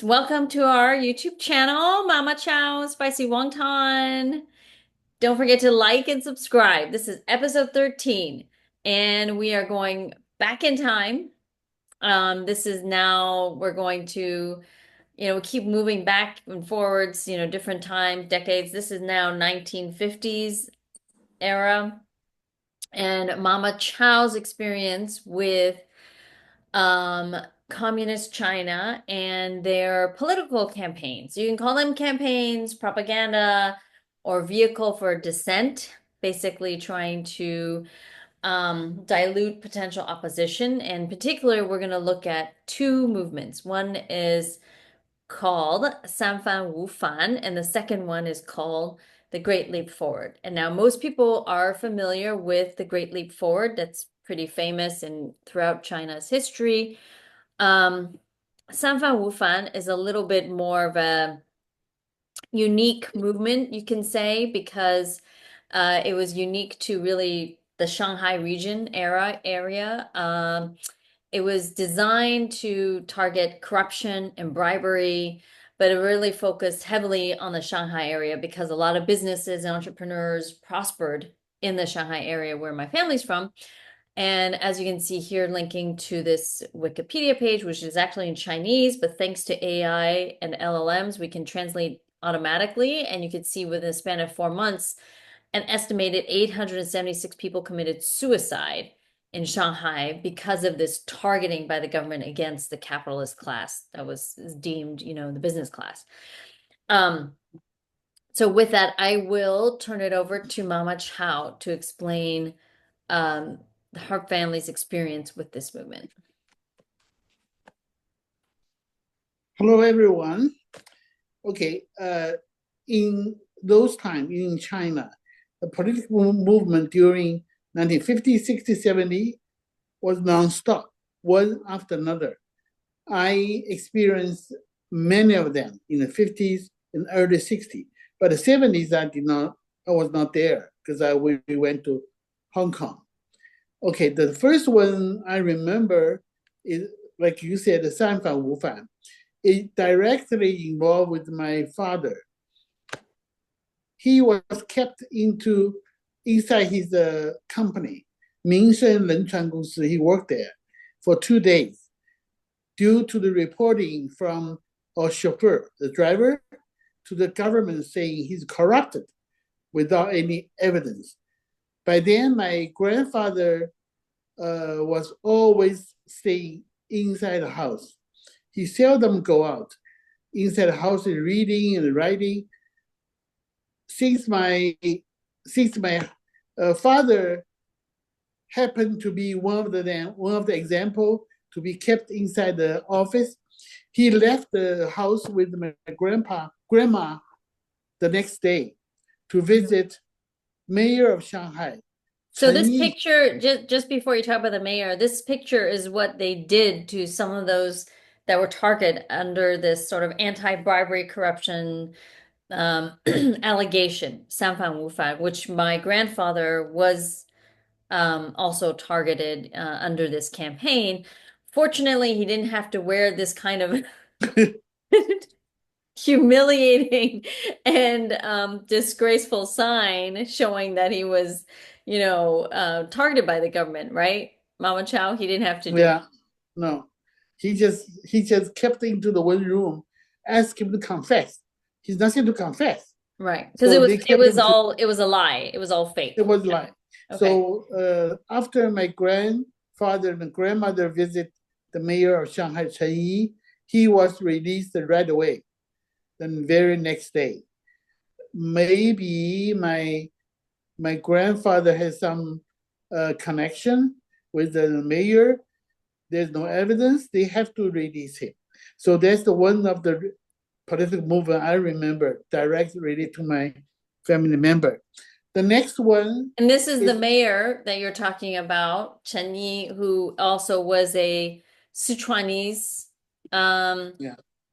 Welcome to our YouTube channel, Mama Chow Spicy Wonton. Don't forget to like and subscribe. This is episode 13, and we are going back in time. This is now, we're going to, keep moving back and forwards, different time, decades. This is now 1950s era, and Mama Chow's experience with um, communist China and their political campaigns. You can call them campaigns, propaganda, or vehicle for dissent, basically trying to dilute potential opposition. In particular, we're going to look at two movements. One is called Sanfan Wufan, and the second one is called the Great Leap Forward. And now most people are familiar with the Great Leap Forward. That's pretty famous and throughout China's history. Sanfan Wufan is a little bit more of a unique movement, you can say, because it was unique to really the Shanghai region area. It was designed to target corruption and bribery, but it really focused heavily on the Shanghai area because a lot of businesses and entrepreneurs prospered in the Shanghai area where my family's from. And as you can see here, linking to this Wikipedia page, which is actually in Chinese, but thanks to AI and LLMs, we can translate automatically. And you can see within a span of 4 months, an estimated 876 people committed suicide in Shanghai because of this targeting by the government against the capitalist class that was deemed, the business class. So with that, I will turn it over to Mama Chow to explain her family's experience with this movement. Hello, everyone. Okay, in those times in China, the political movement during 1950, 60, 70 was nonstop, one after another. I experienced many of them in the 50s and early 60s, but the 70s I was not there because we went to Hong Kong. Okay, the first one I remember is, like you said, the Sanfan Wufan. It directly involved with my father. He was kept inside his company, Mingshen Renchuan Gongsi. He worked there for 2 days due to the reporting from our chauffeur, the driver, to the government saying he's corrupted without any evidence. By then, my grandfather was always staying inside the house. He seldom go out. Inside the house and reading and writing. Since my father happened to be one of the example to be kept inside the office, he left the house with my grandma the next day to visit mayor of Shanghai. So this picture, just before you talk about the mayor, this picture is what they did to some of those that were targeted under this sort of anti-bribery corruption allegation, Sanfan Wufan, which my grandfather was also targeted under this campaign. Fortunately, he didn't have to wear this kind of humiliating and disgraceful sign showing that he was, targeted by the government, right? Mama Chow, he didn't have to do Yeah, no. He just kept into the one room, asked him to confess. He's nothing to confess. right. Because So it was a lie. It was all fake. It was lie. Okay. So after my grandfather and grandmother visit the mayor of Shanghai, Chen Yi, he was released right away. Then very next day, maybe my grandfather has some connection with the mayor. There's no evidence. They have to release him. So that's the one of the political movement I remember directly related to my family member. The next one. And this is the mayor that you're talking about, Chen Yi, who also was a Sichuanese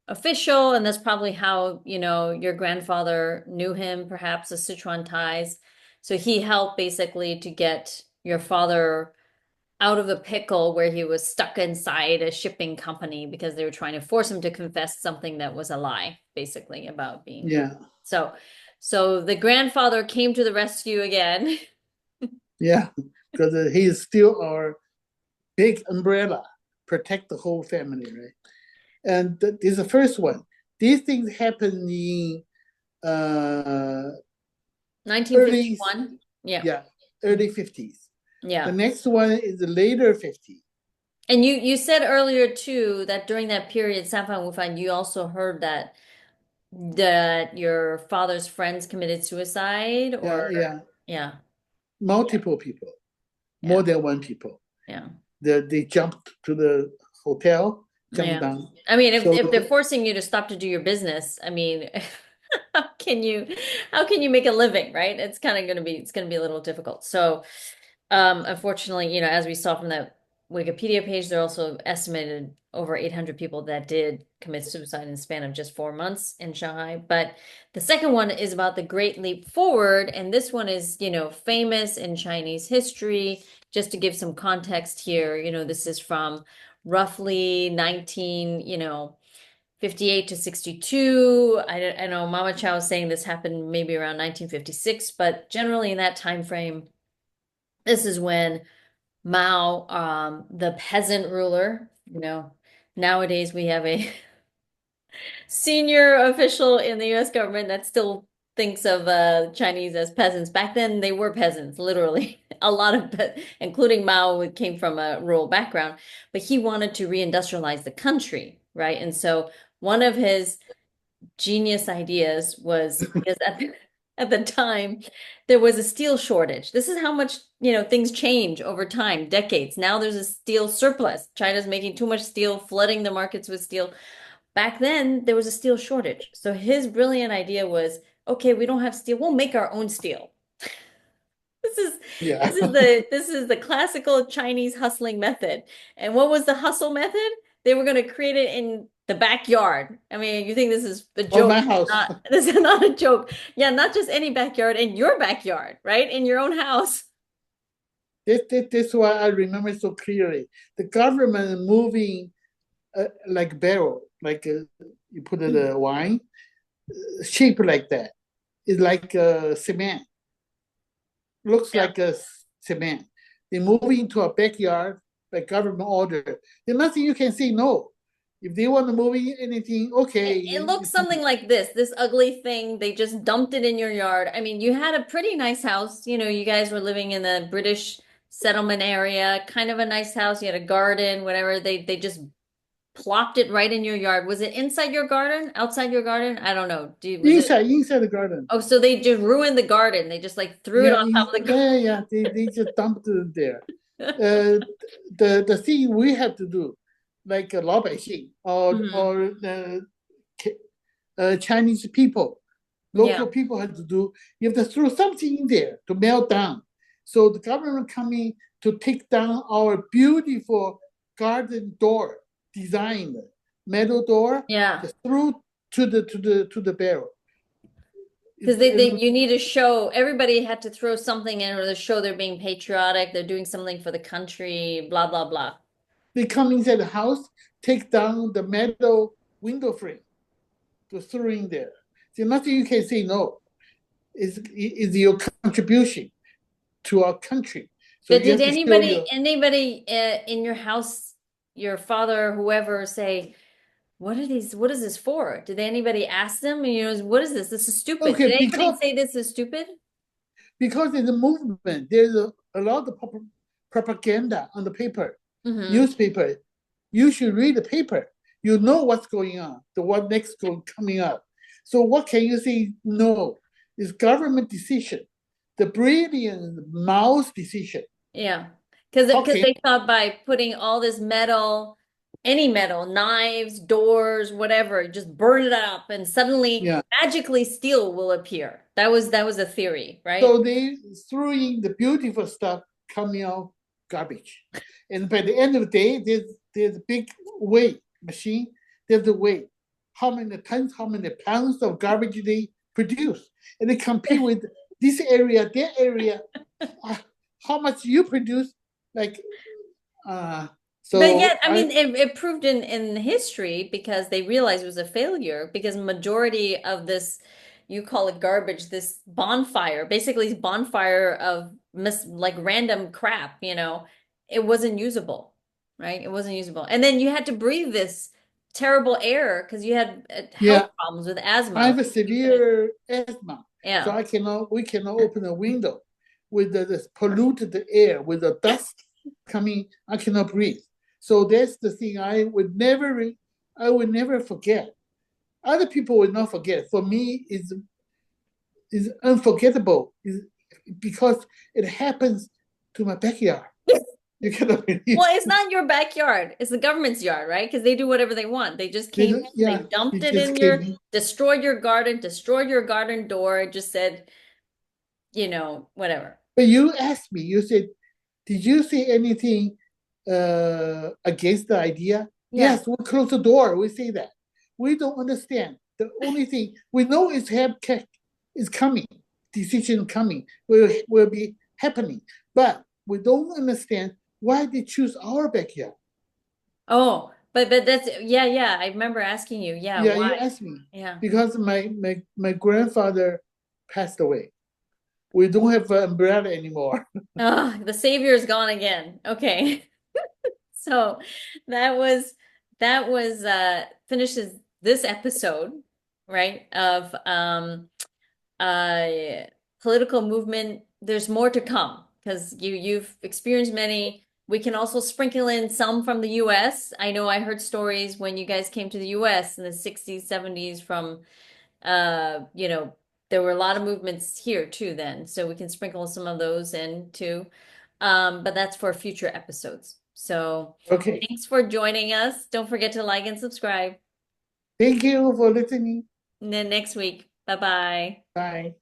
official, and that's probably how, your grandfather knew him, perhaps the Sichuan ties. So he helped basically to get your father out of a pickle where he was stuck inside a shipping company because they were trying to force him to confess something that was a lie, basically, about being. Yeah, So, so the grandfather came to the rescue again. yeah, because he is still our big umbrella, protect the whole family, right? And this is the first one. These things happen in uh, early, 1951. Yeah. yeah, early 50s. The Yeah. next one is the later 50s. And you said earlier too that during that period, Sanfan Wufan, you also heard that your father's friends committed suicide Yeah, or yeah, yeah, multiple people, yeah, more than one people. yeah. They jumped to the hotel, jumped Yeah. down. I mean, So if they're forcing you to stop to do your business, I mean, how can you how can you make a living, right? It's kind of going to be it's going to be a little difficult. So, unfortunately, as we saw from that Wikipedia page, there are also estimated over 800 people that did commit suicide in the span of just 4 months in Shanghai. But the second one is about the Great Leap Forward, and this one is, famous in Chinese history. Just to give some context here, this is from roughly 19, 58 to 62. I know Mama Chow is saying this happened maybe around 1956, but generally in that time frame, this is when Mao, the peasant ruler, nowadays we have a senior official in the US government that still thinks of Chinese as peasants. Back then, they were peasants, literally. A lot of, including Mao, who came from a rural background, but he wanted to reindustrialize the country, right? And so one of his genius ideas was because at the time there was a steel shortage. This is how much, things change over time, decades. Now there's a steel surplus. China's making too much steel, flooding the markets with steel. Back then, there was a steel shortage. So his brilliant idea was, okay, we don't have steel, we'll make our own steel. This is yeah, this is the classical Chinese hustling method. And what was the hustle method? They were going to create it in the backyard. I mean, you think this is a on joke. my house. Not, this is not a joke. Yeah, not just any backyard, in your backyard, right? In your own house. This why I remember so clearly. The government moving like barrel, like you put the wine, shaped like that. It's like cement. Looks Yeah. like a cement. They move into a backyard by government order. There's nothing you can say no. If they want to move in anything, okay, It looks something like this ugly thing. They just dumped it in your yard. I mean, you had a pretty nice house. You guys were living in the British settlement area, kind of a nice house. You had a garden, whatever. They just plopped it right in your yard. Was it inside your garden? Outside your garden? I don't know. Was it? inside the garden. Oh, so they just ruined the garden. They just like threw it Yeah, on top of the garden. yeah. They just dumped it there. The thing we have to do, like 老百姓 Mhm. or Chinese people, Yeah. local people have to do. You have to throw something in there to melt down. So the government coming to take down our beautiful garden door design, metal door, Yeah. just through to the barrel. Because It, it, you need to show everybody had to throw something in order to show they're being patriotic, they're doing something for the country, blah, blah, blah. they come inside the house, take down the metal window frame to throw in there. So nothing you can say no. Is your contribution to our country. So But you did have to show your anybody in your house, your father, whoever, say, what is this for? Did anybody ask them, what is this? This is stupid. okay Did anybody because say this is stupid? in the movement there's a lot of propaganda on the paper, Mm-hmm. newspaper. You should read the paper. You know what's going on, the what next coming up. So what can you say no? It's government decision, the brilliant Mao's decision. Yeah. How Because can they thought by putting all this metal, any metal, knives, doors, whatever, just burn it up and suddenly yeah. magically steel will appear. That was a theory, right? So they threw in the beautiful stuff coming out garbage. And by the end of the day, there's a big weight machine. There's a weight. How many tons, how many pounds of garbage they produce. And they compete with this area, that area. How much you produce, like Uh, But so yet, I mean, it proved in history because they realized it was a failure because majority of this, you call it garbage, this bonfire, basically bonfire of like random crap, it wasn't usable, right? It wasn't usable. And then you had to breathe this terrible air because you had health yeah, problems with I asthma. have a You couldn't, severe asthma, so yeah. we cannot open a window with this polluted air with the dust coming. I cannot breathe. So that's the thing I would never forget. Other people will not forget. For me, is unforgettable. Is because it happens to my backyard. You cannot believe. Well, it's not your backyard. It's the government's yard, right? Because they do whatever they want. They just came in, they Yeah, dumped it it just in came your, in. destroyed your garden, destroyed your garden door. It just said, whatever. But you asked me, you said, did you say anything against the idea? Yeah. Yes, we close the door. We say that. We don't understand. The only thing we know is coming, decision coming, will be happening. But we don't understand why they choose our backyard. Oh, but that's yeah. I remember asking you, yeah, Yeah, why? you asked me Yeah. because my grandfather passed away. We don't have an umbrella anymore. Oh, the savior is gone again. Okay. So that was finishes this episode, right? Of uh political movement. There's more to come because you've experienced many. We can also sprinkle in some from the US. I know I heard stories when you guys came to the US in the 60s, 70s from uh, you know, there were a lot of movements here too then. So we can sprinkle some of those in too. But that's for future episodes. So Okay. thanks for joining us. Don't forget to like and subscribe. Thank you for listening. And then next week. Bye bye. Bye.